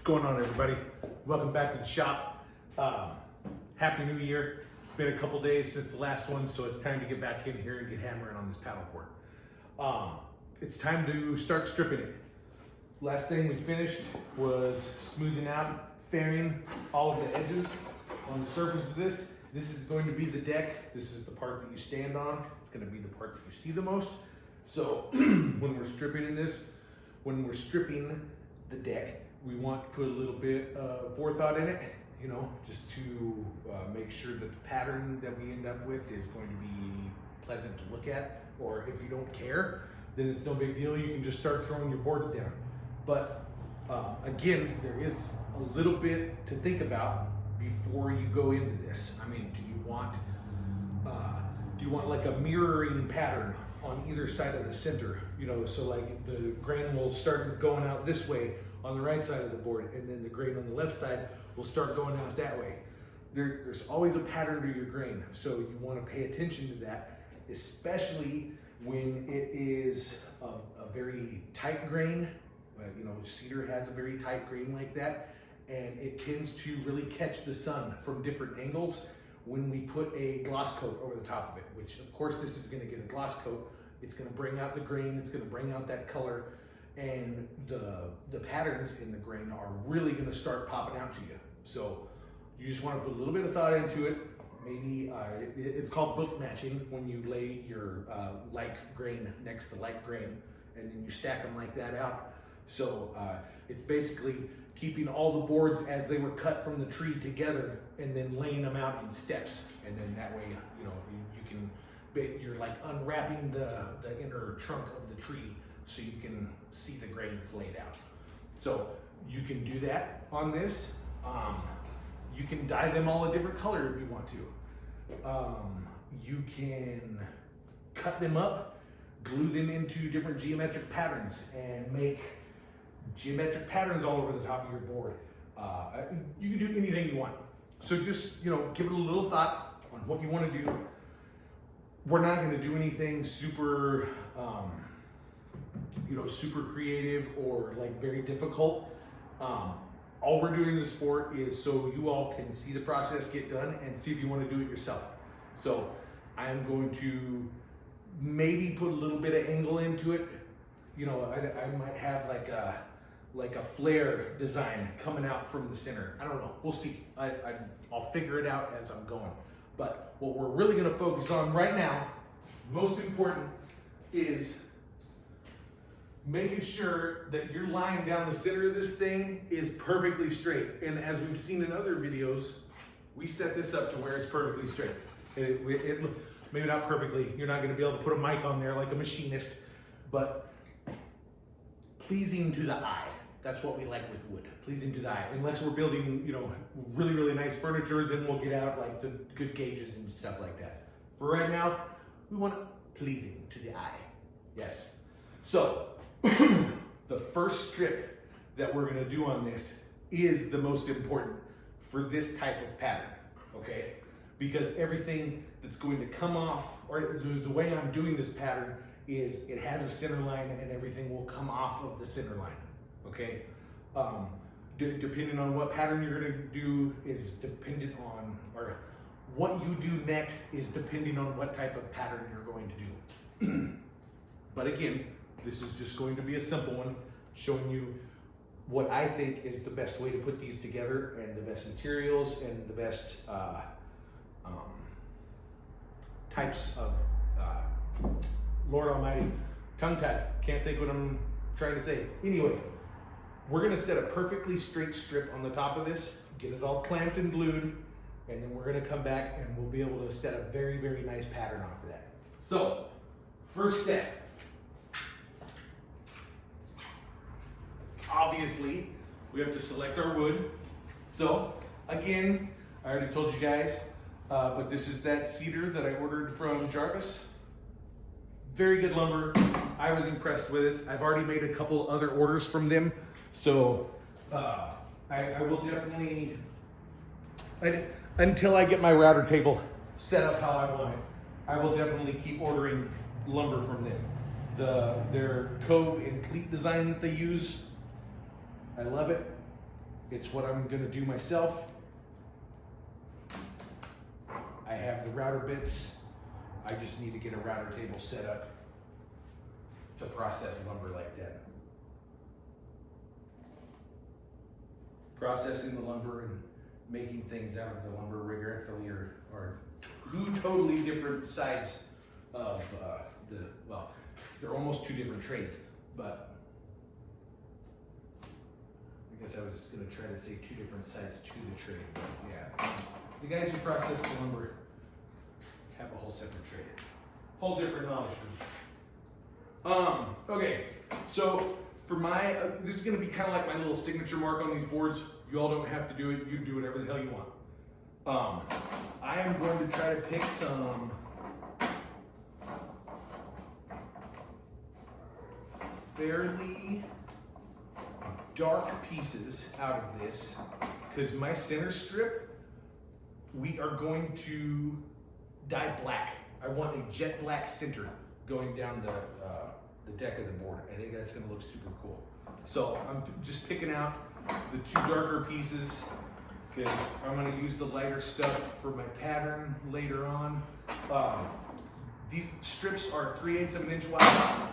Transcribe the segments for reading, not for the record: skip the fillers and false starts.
What's going on, everybody? Welcome back to the shop. Happy New Year. It's been a couple days since the last one, so it's time to get back in here and get hammering on this paddleboard. It's time to start stripping it. Last thing we finished was smoothing out, fairing all of the edges on the surface of this. This is going to be the deck. This is the part that you stand on. It's going to be the part that you see the most. So when we're stripping the deck, we want to put a little bit of forethought in it, you know, just to make sure that the pattern that we end up with is going to be pleasant to look at. Or if you don't care, then it's no big deal. You can just start throwing your boards down. But again, there is a little bit to think about before you go into this. I mean, do you want like a mirroring pattern on either side of the center? You know, so like the grain will start going out this way on the right side of the board, and then the grain on the left side will start going out that way. There's always a pattern to your grain, so you want to pay attention to that, especially when it is a very tight grain. You know, cedar has a very tight grain like that, and it tends to really catch the sun from different angles when we put a gloss coat over the top of it, which of course this is going to get a gloss coat. It's going to bring out the grain, it's going to bring out that color, and the patterns in the grain are really going to start popping out to you. So you just want to put a little bit of thought into it. Maybe it's called book matching, when you lay your like grain next to like grain, and then you stack them like that out. So it's basically keeping all the boards as they were cut from the tree together, and then laying them out in steps. And then that way, you know, you're like unwrapping the inner trunk of the tree so you can see the grain flayed out. So you can do that on this. You can dye them all a different color if you want to. You can cut them up, glue them into different geometric patterns, and make geometric patterns all over the top of your board. You can do anything you want. So just, you know, give it a little thought on what you want to do. We're not going to do anything super, you know, super creative or like very difficult. All we're doing this for is so you all can see the process get done and see if you want to do it yourself. So I'm going to maybe put a little bit of angle into it. You know, I might have like a flare design coming out from the center. I don't know. We'll see. I'll figure it out as I'm going. But what we're really going to focus on right now, most important, is making sure that your line down the center of this thing is perfectly straight. And as we've seen in other videos, we set this up to where it's perfectly straight. Maybe not perfectly. You're not going to be able to put a mic on there like a machinist, but pleasing to the eye. That's what we like with wood, pleasing to the eye. Unless we're building, you know, really, really nice furniture, then we'll get out like the good gauges and stuff like that. For right now, we want it pleasing to the eye. Yes. So the first strip that we're going to do on this is the most important for this type of pattern, okay? Because everything that's going to come off, or the way I'm doing this pattern is it has a center line, and everything will come off of the center line. Okay, depending on what pattern you're going to do is dependent on, or what you do next is depending on what type of pattern you're going to do. But again, this is just going to be a simple one, showing you what I think is the best way to put these together, and the best materials, and the best types of, Lord Almighty, tongue-tied, can't think what I'm trying to say. Anyway, we're gonna set a perfectly straight strip on the top of this, get it all clamped and glued, and then we're gonna come back and we'll be able to set a very, very nice pattern off of that. So, first step. Obviously, we have to select our wood. So, again, I already told you guys, but this is that cedar that I ordered from Jarvis. Very good lumber. I was impressed with it. I've already made a couple other orders from them. So I will definitely, until I get my router table set up how I want it, I will definitely keep ordering lumber from them. Their cove and cleat design that they use, I love it. It's what I'm gonna do myself. I have the router bits. I just need to get a router table set up to process lumber like that. Processing the lumber and making things out of the lumber regretfully are two totally different sides of well, they're almost two different trades, but I guess I was gonna try to say two different sides to the trade, but yeah. The guys who process the lumber have a whole separate trade. Whole different knowledge group. Okay, so for my, this is gonna be kind of like my little signature mark on these boards. You all don't have to do it, you can do whatever the hell you want. I am going to try to pick some fairly dark pieces out of this, because my center strip, we are going to dye black. I want a jet black center going down the deck of the board. I think that's gonna look super cool. So I'm just picking out the two darker pieces because I'm gonna use the lighter stuff for my pattern later on. These strips are 3/8 of an inch wide.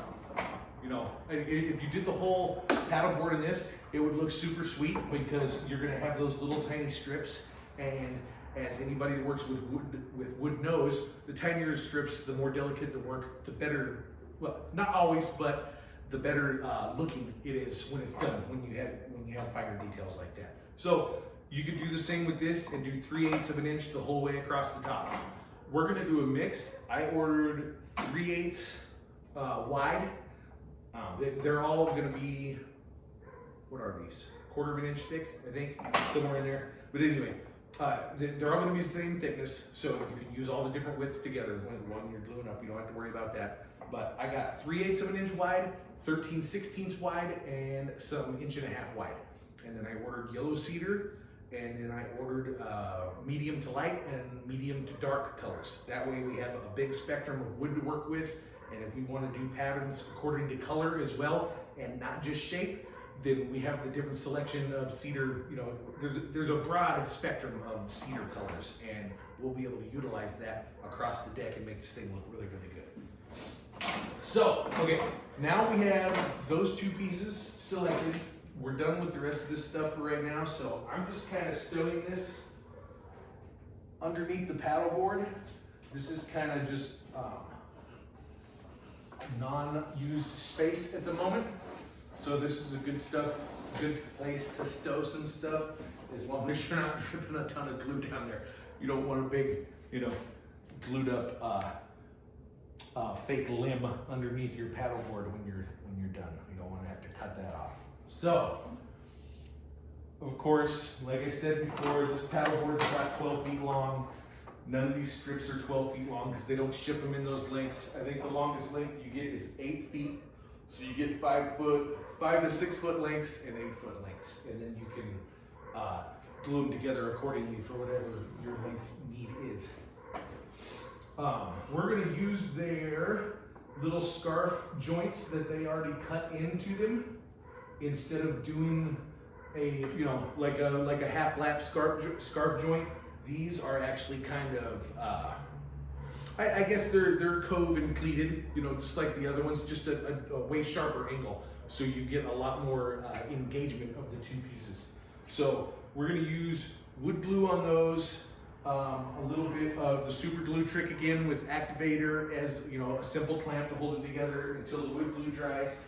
You know, if you did the whole paddle board in this, it would look super sweet because you're gonna have those little tiny strips, and as anybody that works with wood knows, the tinier strips, the more delicate the work, the better, well, not always, but the better looking it is when it's done, when you have finer details like that. So you could do the same with this and do 3/8 of an inch the whole way across the top. We're gonna do a mix. I ordered 3/8 wide. They're all gonna be, what are these? 1/4 inch thick, I think, somewhere in there. But anyway, they're all gonna be the same thickness, so you can use all the different widths together when you're gluing up. You don't have to worry about that. But I got 3/8 of an inch wide, 13/16 wide, and some 1.5 inch wide. And then I ordered yellow cedar, and then I ordered medium to light and medium to dark colors. That way we have a big spectrum of wood to work with, and if we want to do patterns according to color as well, and not just shape, then we have the different selection of cedar. You know, there's a broad spectrum of cedar colors, and we'll be able to utilize that across the deck and make this thing look really, really good. So, okay, now we have those two pieces selected. We're done with the rest of this stuff for right now, so I'm just kind of stowing this underneath the paddle board. This is kind of just non-used space at the moment. So this is a good place to stow some stuff, as long as you're not dripping a ton of glue down there. You don't want a big, you know, glued up fake limb underneath your paddle board when you're done. You don't want to have to cut that off. So, of course, like I said before, this paddle board is about 12 feet long. None of these strips are 12 feet long because they don't ship them in those lengths. I think the longest length you get is 8 feet. So you get 5 to 6 foot lengths and 8 foot lengths. And then you can glue them together accordingly for whatever your length need is. We're gonna use their little scarf joints that they already cut into them, instead of doing a, you know, like a half lap scarf joint. These are actually kind of, I guess they're cove and cleated, you know, just like the other ones, just a way sharper angle. So you get a lot more engagement of the two pieces. So we're gonna use wood glue on those, a little bit of the super glue trick again with activator as, you know, a simple clamp to hold it together until the wood glue dries.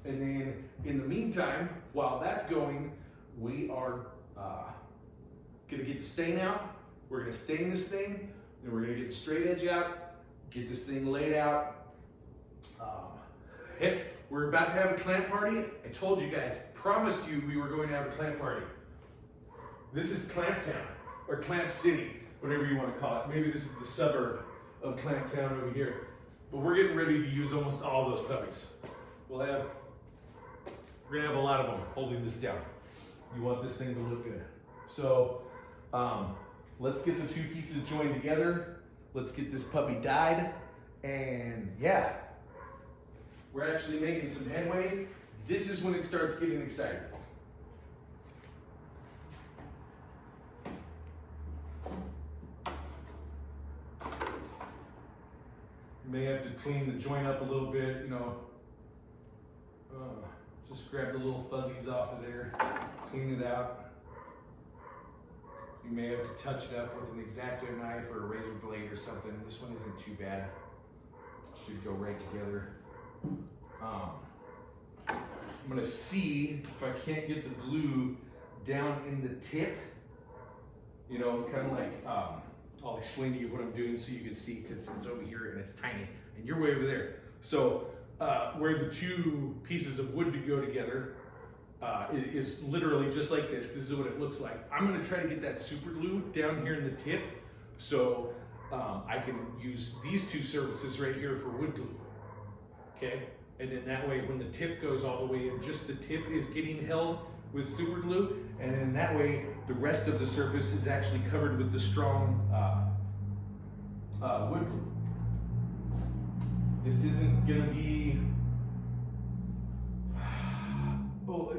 And then in the meantime, while that's going, we are gonna get the stain out. We're gonna stain this thing, then we're gonna get the straight edge out, get this thing laid out. We're about to have a clamp party. I told you guys, promised you we were going to have a clamp party. This is Clamp Town, or Clamp City, whatever you want to call it. Maybe this is the suburb of Clamp Town over here. But we're getting ready to use almost all those puppies. We're gonna have a lot of them holding this down. You want this thing to look good. So let's get the two pieces joined together. Let's get this puppy dyed. And yeah, we're actually making some headway. This is when it starts getting exciting. clean the joint up a little bit, you know. Just grab the little fuzzies off of there, clean it out. You may have to touch it up with an X-Acto knife or a razor blade or something. This one isn't too bad. Should go right together. I'm gonna see if I can't get the glue down in the tip. You know, kind of like, I'll explain to you what I'm doing so you can see, because it's over here and it's tiny, and you're way over there. So where the two pieces of wood to go together is literally just like this. This is what it looks like. I'm gonna try to get that super glue down here in the tip, so I can use these two surfaces right here for wood glue, okay? And then that way, when the tip goes all the way in, just the tip is getting held with super glue, and then that way, the rest of the surface is actually covered with the strong wood glue. This isn't gonna be, well,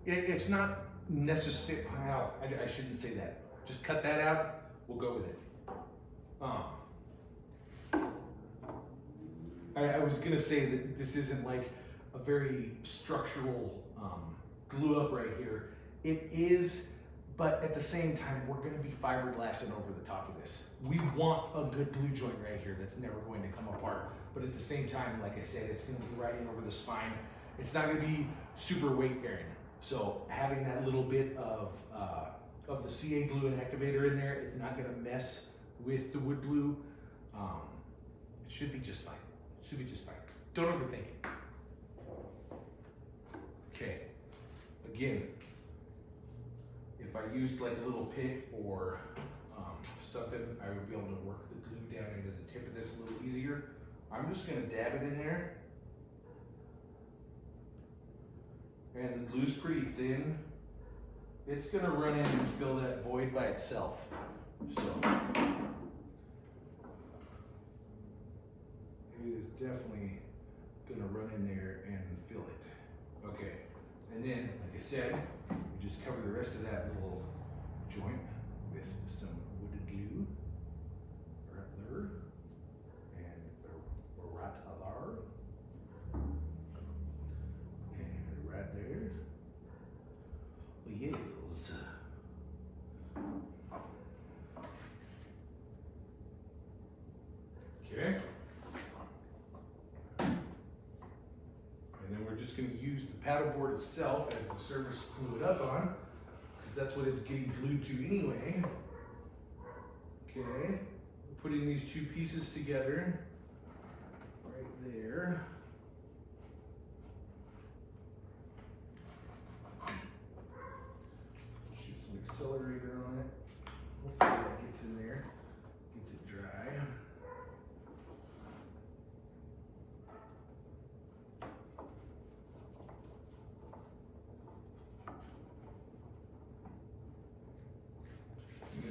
it's not necessary, well, I shouldn't say that. Just cut that out, we'll go with it. I was gonna say that this isn't like a very structural glue up right here. It is, but at the same time, we're gonna be fiberglassing over the top of this. We want a good glue joint right here that's never going to come apart. But at the same time, like I said, it's gonna be right in over the spine. It's not gonna be super weight bearing. So having that little bit of the CA glue and activator in there, it's not gonna mess with the wood glue. It should be just fine. It should be just fine. Don't overthink it. Okay, again, if I used like a little pick or something, I would be able to work the glue down into the tip of this a little easier. I'm just gonna dab it in there. And the glue's pretty thin. It's gonna run in and fill that void by itself. So, it is definitely gonna run in there and fill it. Okay, and then, like I said, we just cover the rest of that little joint with some wooded glue, right there, and right there, and right there. Yes. Okay. And then we're just going to use the paddleboard itself as the surface to glue it up on, because that's what it's getting glued to anyway. Okay, putting these two pieces together right there. Shoot some accelerator on it. Hopefully that gets in there, gets it dry.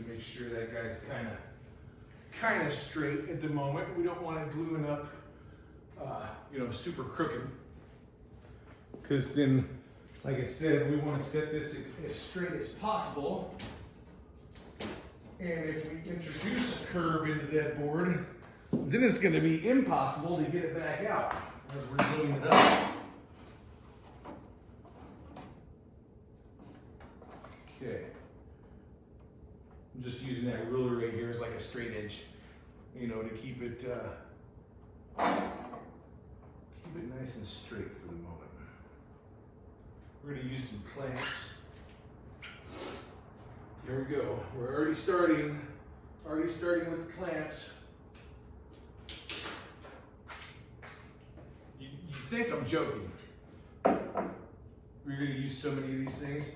Make sure that guy's kind of straight at the moment. We don't want it gluing up, super crooked. Because then, like I said, we want to set this as straight as possible. And if we introduce a curve into that board, then it's going to be impossible to get it back out as we're gluing it up. Okay. I'm just using that ruler right here as like a straight edge, to keep it nice and straight for the moment. We're going to use some clamps. Here we go. We're already starting with the clamps. You think I'm joking? We're going to use so many of these things.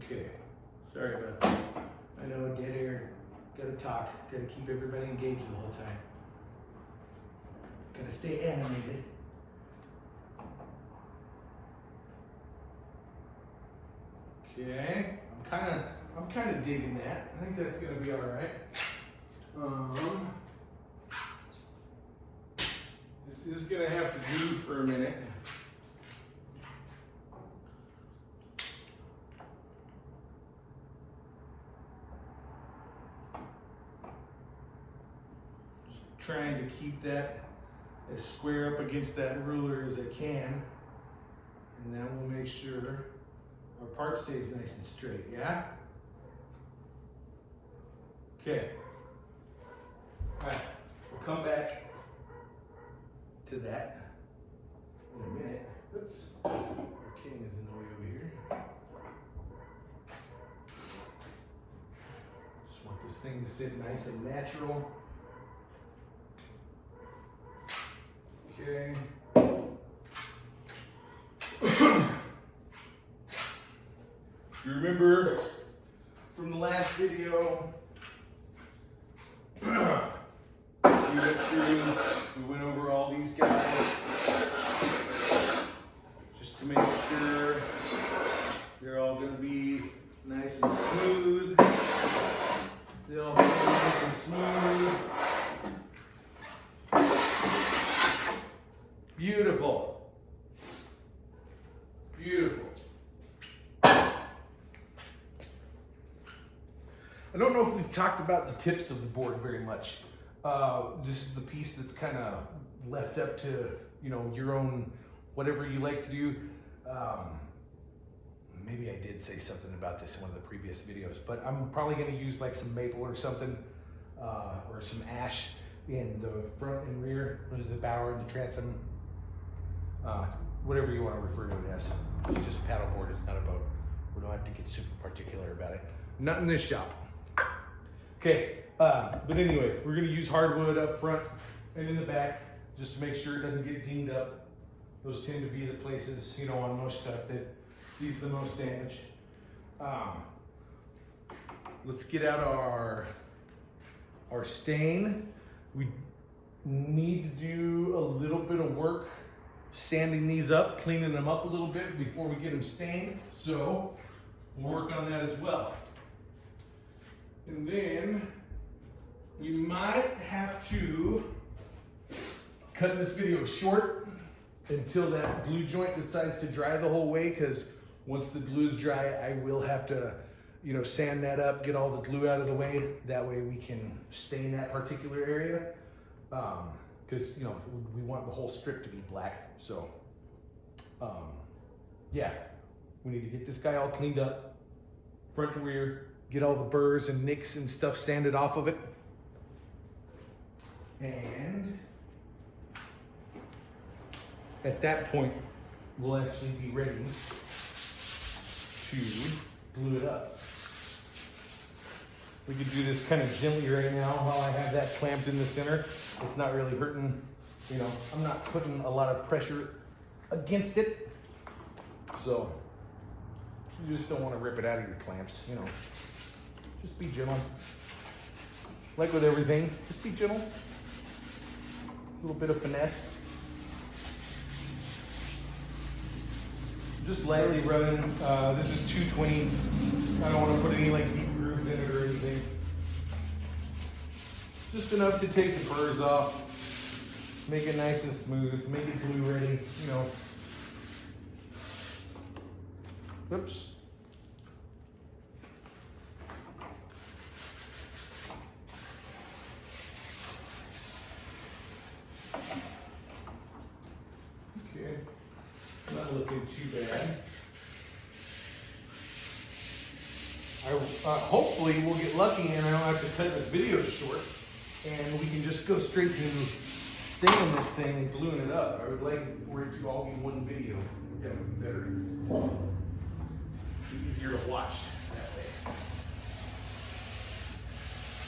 Okay, sorry about that. I know, dead air. Gotta talk. Gotta keep everybody engaged the whole time. Gonna stay animated. Okay, I'm kind of digging that. I think that's gonna be all right. This is gonna have to do for a minute. Just trying to keep that as square up against that ruler as I can, and that will make sure our part stays nice and straight, yeah? Okay. All right, we'll come back to that in a minute. Oops, our king is in the way over here. Just want this thing to sit nice and natural. Okay. You remember from the last video, we went over all these guys just to make sure they're all going to be nice and smooth. They'll all be nice and smooth. Beautiful. Beautiful. I don't know if we've talked about the tips of the board very much. This is the piece that's kind of left up to, you know, your own, whatever you like to do. Maybe I did say something about this in one of the previous videos, but I'm probably going to use like some maple or something, or some ash in the front and rear, the bower and the transom, whatever you want to refer to it as. It's just a paddle board. It's not about, we don't have to get super particular about it. Not in this shop. Okay, but anyway, we're gonna use hardwood up front and in the back just to make sure it doesn't get dinged up. Those tend to be the places, you know, on most stuff that sees the most damage. Let's get out our stain. We need to do a little bit of work sanding these up, cleaning them up a little bit before we get them stained. So we'll work on that as well. And then we might have to cut this video short until that glue joint decides to dry the whole way, because once the glue is dry, I will have to, you know, sand that up, get all the glue out of the way. That way we can stain that particular area. Because, you know, we want the whole strip to be black. So, yeah, we need to get this guy all cleaned up, front to rear, get all the burrs and nicks and stuff sanded off of it. And at that point, we'll actually be ready to glue it up. We could do this kind of gently right now while I have that clamped in the center. It's not really hurting, you know, I'm not putting a lot of pressure against it. So you just don't want to rip it out of your clamps, you know. Just be gentle. Like with everything, just be gentle. A little bit of finesse. Just lightly running. This is 220. I don't want to put any like deep grooves in it or anything. Just enough to take the burrs off, make it nice and smooth, make it glue ready, you know. Oops. Okay, it's not looking too bad. Hopefully we'll get lucky and I don't have to cut this video short, and we can just go straight to staining this thing and gluing it up. I would like for it to all be one video. That would be better. Be easier to watch that way.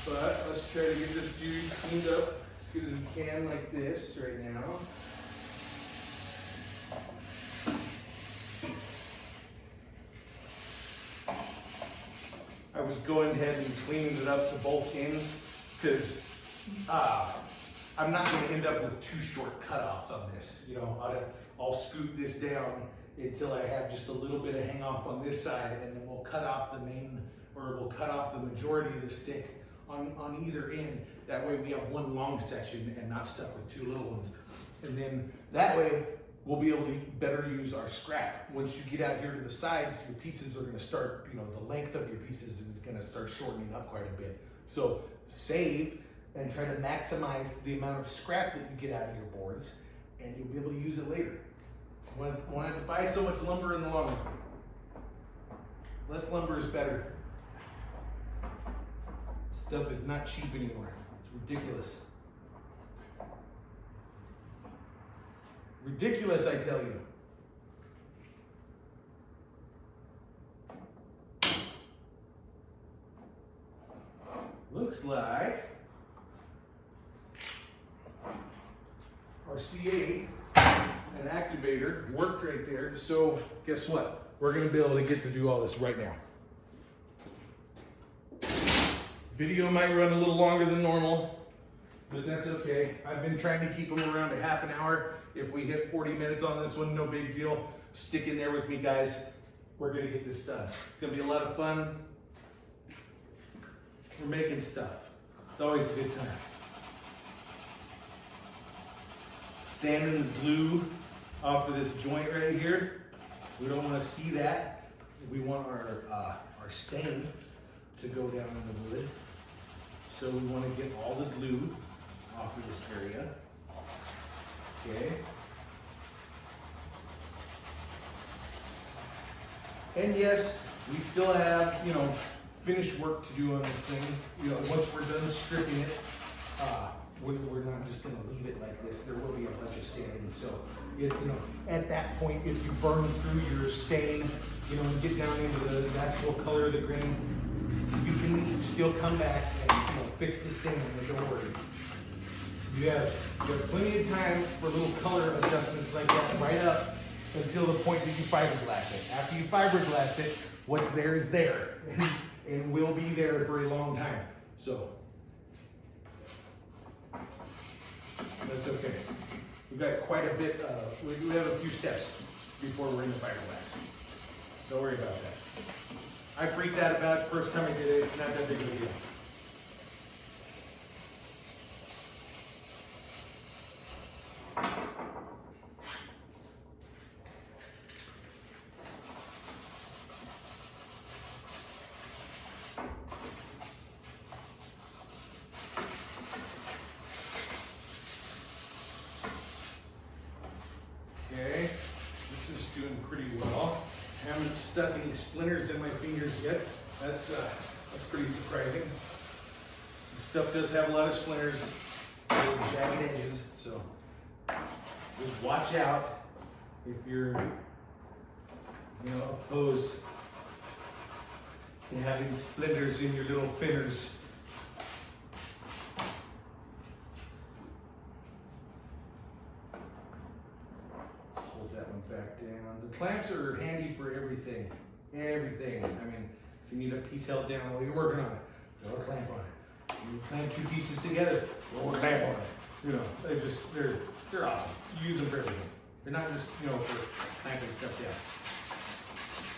But let's try to get this dude cleaned up as good as we can, like this right now. I was going ahead and cleaning it up to both ends because I'm not going to end up with too short cutoffs on this. You know, I'll scoot this down until I have just a little bit of hang off on this side, and then we'll cut off the main, or we'll cut off the majority of the stick on either end. That way we have one long section and not stuck with two little ones. And then that way we'll be able to better use our scrap. Once you get out here to the sides, your pieces are going to start, you know, the length of your pieces is going to start shortening up quite a bit. So save and try to maximize the amount of scrap that you get out of your boards, and you'll be able to use it later. Won't have to buy so much lumber in the long run. Less lumber is better. Stuff is not cheap anymore. It's ridiculous. Ridiculous, I tell you. Looks like our CA and activator worked right there. So guess what? We're gonna be able to get to do all this right now. Video might run a little longer than normal, but that's okay. I've been trying to keep them around a half an hour. If we hit 40 minutes on this one, no big deal. Stick in there with me, guys. We're gonna get this done. It's gonna be a lot of fun. We're making stuff. It's always a good time. Sanding the glue off of this joint right here. We don't want to see that. We want our stain to go down in the wood. So we want to get all the glue off of this area. Okay. And yes, we still have, you know, finished work to do on this thing. You know, once we're done stripping it, we're not just going to leave it like this. There will be a bunch of sanding. So, you know, at that point, if you burn through your stain, you know, and get down into the actual color of the grain, you can still come back and, you know, fix the stain, and don't worry. You have plenty of time for little color adjustments like that right up until the point that you fiberglass it. After you fiberglass it, what's there is there, and will be there for a long time. So that's okay. We've got quite a bit. We have a few steps before we're in the fiberglass. Don't worry about that. I freaked out about it the first time I did it. It's not that big of a deal. Okay, this is doing pretty well. I haven't stuck any splinters in my fingers yet. That's pretty surprising. This stuff does have a lot of splinters, little jagged edges, so just watch out if you're, you know, opposed to having splinters in your little finners. Back down. The clamps are handy for everything. Everything. I mean, if you need a piece held down while you're working on it, throw a clamp on it. You clamp two pieces together, throw a clamp on it. You know, they're awesome. You use them for everything. They're not just, you know, for clamping stuff down.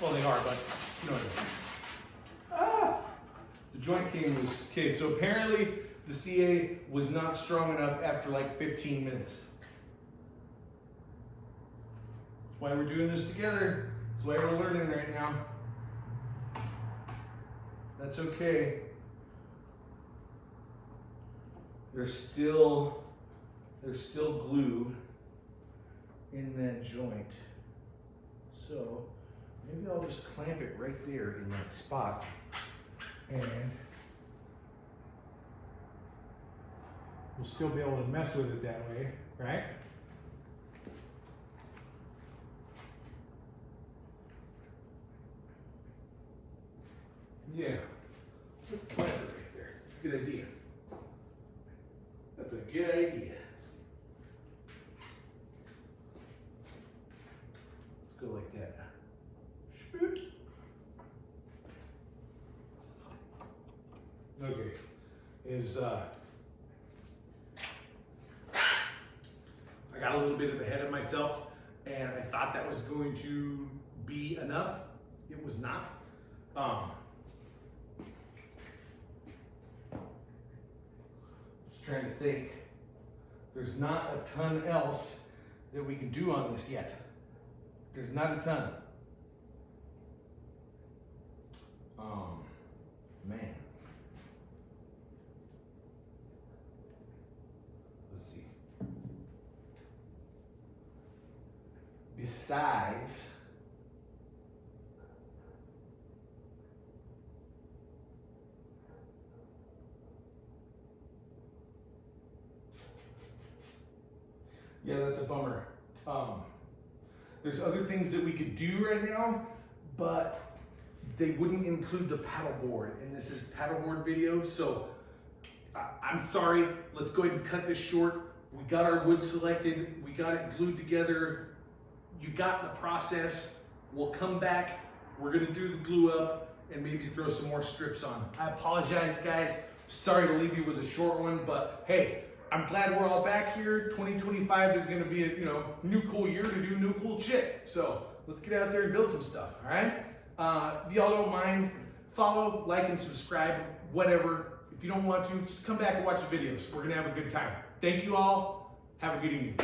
Well, they are, but you know what I mean. The joint king was okay. So apparently the CA was not strong enough after like 15 minutes. Why we're doing this together. That's why we're learning right now. That's okay. They're still glued in that joint. So maybe I'll just clamp it right there in that spot, and we'll still be able to mess with it that way, right? Yeah, just clamp it right there. That's a good idea. That's a good idea. Let's go like that. Shoot. Okay. ahead of myself, and I thought that was going to be enough. It was not. Just trying to think. There's not a ton else that we can do on this yet. There's not a ton. Man. Let's see. Besides yeah, that's a bummer. There's other things that we could do right now, but they wouldn't include the paddleboard, and this is paddleboard video, so I'm sorry. Let's go ahead and cut this short. We got our wood selected, we got it glued together. You got the process. We'll come back. We're gonna do the glue up and maybe throw some more strips on. I apologize, guys. Sorry to leave you with a short one, but hey, I'm glad we're all back here. 2025 is gonna be a new cool year to do new cool shit. So let's get out there and build some stuff, all right? If y'all don't mind, follow, like, and subscribe, whatever. If you don't want to, just come back and watch the videos. We're gonna have a good time. Thank you all. Have a good evening.